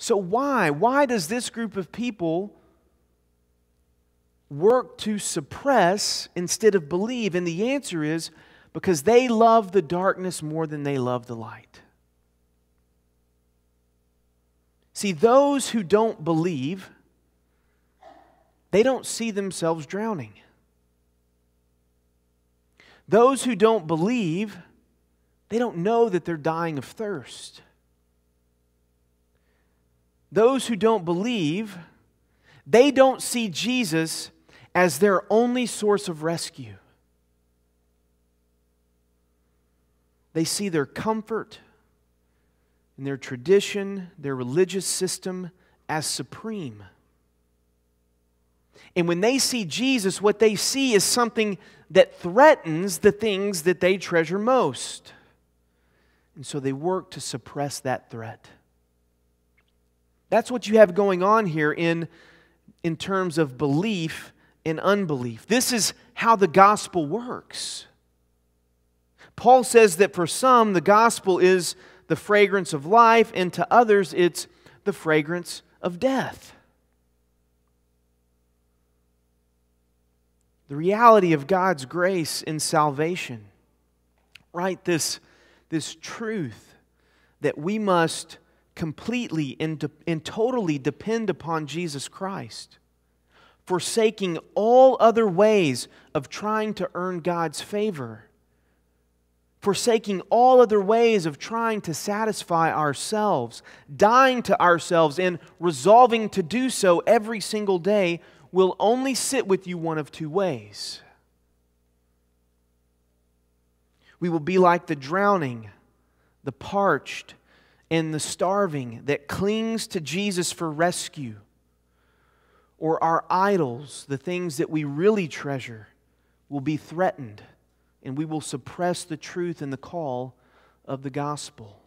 So why? Why does this group of people work to suppress instead of believe? And the answer is because they love the darkness more than they love the light. See, those who don't believe, they don't see themselves drowning. Those who don't believe, they don't know that they're dying of thirst. Those who don't believe, they don't see Jesus as their only source of rescue. They see their comfort and their tradition, their religious system as supreme. And when they see Jesus, what they see is something that threatens the things that they treasure most. And so they work to suppress that threat. That's what you have going on here in terms of belief and unbelief. This is how the gospel works. Paul says that for some, the gospel is the fragrance of life, and to others, it's the fragrance of death. The reality of God's grace in salvation, right? This truth that we must completely and totally depend upon Jesus Christ, forsaking all other ways of trying to earn God's favor, forsaking all other ways of trying to satisfy ourselves, dying to ourselves, and resolving to do so every single day will only sit with you one of two ways. We will be like the drowning, the parched, and the starving that clings to Jesus for rescue, or our idols, the things that we really treasure, will be threatened, and we will suppress the truth and the call of the gospel.